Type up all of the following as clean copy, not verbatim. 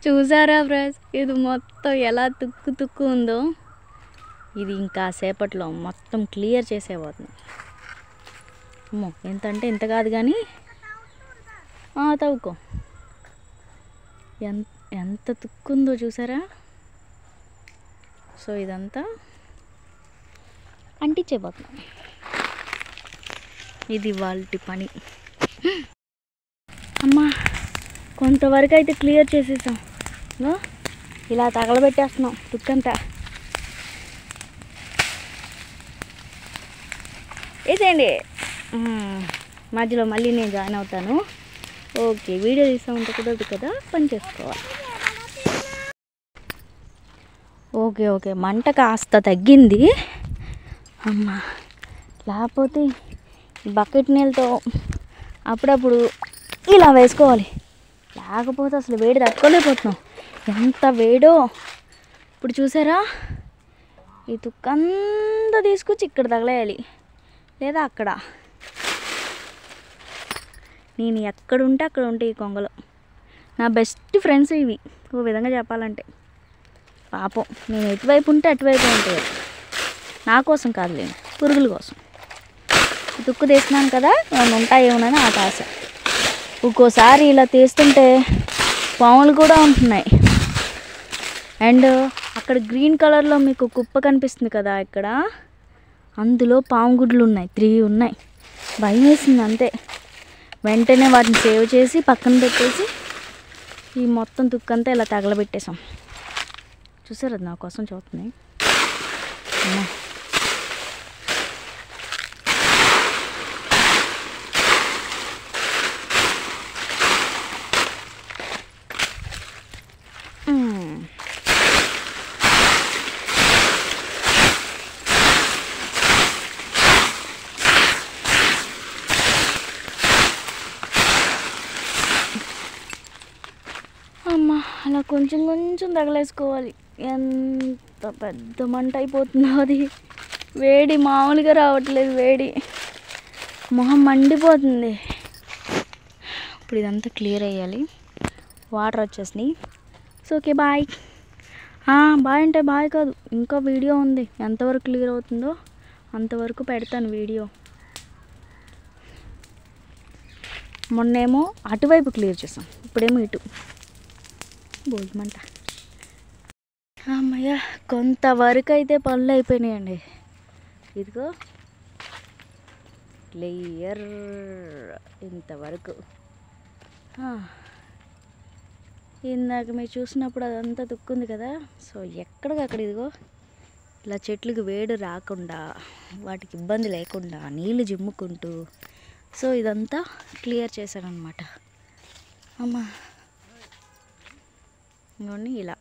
చూసారా ఫ్రెండ్స్, ఇది మొత్తం ఎలా తుక్కు తుక్కు ఉందో. ఇది ఇంకా సేపట్లో మొత్తం క్లియర్ చేసేపోతుంది. అమ్మో, ఎంత అంటే ఎంత కాదు కానీ తవ్వుకో. ఎంత తుక్కుందో చూసారా. సో ఇదంతా అంటించేపోతున్నాం. ఇది వాళ్ళ పని. అమ్మా, కొంతవరకు అయితే క్లియర్ చేసేసాం. ఇలా తగలబెట్టేస్తున్నాం తుక్కంతా. వేసేయండి. మధ్యలో మళ్ళీ నేను జాయిన్ అవుతాను. ఓకే, వీడియో తీస్తూ ఉంటే కుదరదు కదా, పని చేసుకోవాలి. ఓకే ఓకే, మంట కాస్త తగ్గింది. అమ్మా, లేకపోతే బకెట్ నీళ్ళతో అప్పుడప్పుడు ఇలా వేసుకోవాలి. లేకపోతే అసలు వేడి తట్టుకోలేకపోతున్నాం. ఎంత వేడో. ఇప్పుడు చూసారా, ఈ తుక్కంతా తీసుకొచ్చి ఇక్కడ తగలేయాలి, లేదా అక్కడ. నేను ఎక్కడుంటే అక్కడ ఉంటాయి ఈ కొంగలు. నా బెస్ట్ ఫ్రెండ్స్ ఇవి, ఓ విధంగా చెప్పాలంటే. పాపం, నేను ఎటువైపు ఉంటే అటువైపు ఉంటాయి. నా కోసం కాదులేండి, పురుగుల కోసం. తుక్కు తీస్తున్నాను కదా, ఏమైనా ఉంటాయేమోనని ఆశ. ఒక్కోసారి ఇలా తీస్తుంటే పాములు కూడా ఉంటున్నాయి. అండ్ అక్కడ గ్రీన్ కలర్లో మీకు కుప్ప కనిపిస్తుంది కదా, ఇక్కడ అందులో పాము గుడ్లు ఉన్నాయి, 3 ఉన్నాయి. భయం వేసింది అంతే. వెంటనే వాటిని సేవ్ చేసి పక్కన పెట్టేసి ఈ మొత్తం తుక్కంతా ఇలా తగలబెట్టేసాం. చూసారు, అది నా కోసం చూస్తున్నాయి. అమ్మ, అలా కొంచెం కొంచెం తగలేసుకోవాలి. ఎంత పెద్ద మంట అయిపోతుందో అది. వేడి మామూలుగా రావట్లేదు, వేడి మొహం మండిపోతుంది. ఇప్పుడు ఇదంతా క్లియర్ అయ్యాలి. వాటర్ వచ్చేసినాయి. So okay, bye. బాయ్ అంటే బాయ్ కాదు, ఇంకా వీడియో ఉంది. ఎంతవరకు క్లియర్ అవుతుందో అంతవరకు పెడతాను వీడియో. మొన్నేమో అటువైపు క్లియర్ చేసాం, ఇప్పుడేమో ఇటు. భోజమంట. అమ్మయ్య, కొంతవరకు అయితే పనులు అయిపోయినాయండి. ఇదిగో క్లియర్ ఇంతవరకు. ఇందాక మీరు చూసినప్పుడు అదంతా తుక్కుంది కదా, సో ఎక్కడికక్కడ ఇదిగో ఇలా చెట్లకు వేడి రాకుండా, వాటికి ఇబ్బంది లేకుండా నీళ్ళు జిమ్ముకుంటూ, సో ఇదంతా క్లియర్ చేశానమాట. అమ్మా, ఇంకోండి ఇలా.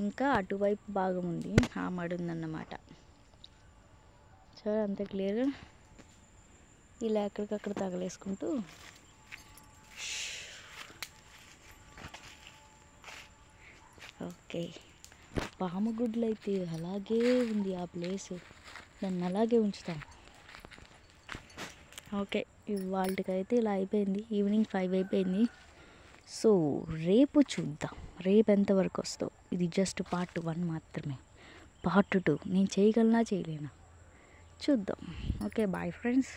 ఇంకా అటువైపు భాగం ఉంది, ఆ మడి ఉందన్నమాట. సో అంత క్లియర్. ఇలా ఎక్కడికక్కడ తగలేసుకుంటూ ఓకే. పాము గుడ్లు అయితే అలాగే ఉంది ఆ ప్లేస్, దాన్ని అలాగే ఉంచుతాం. ఓకే, ఇవాళకైతే ఇలా అయిపోయింది. ఈవినింగ్ 5 అయిపోయింది. సో రేపు చూద్దాం, రేపు ఎంతవరకు వస్తుందో. ఇది జస్ట్ పార్ట్ 1 మాత్రమే. పార్ట్ 2 నేను చేయగలనా చేయలేనా చూద్దాం. Okay, bye friends.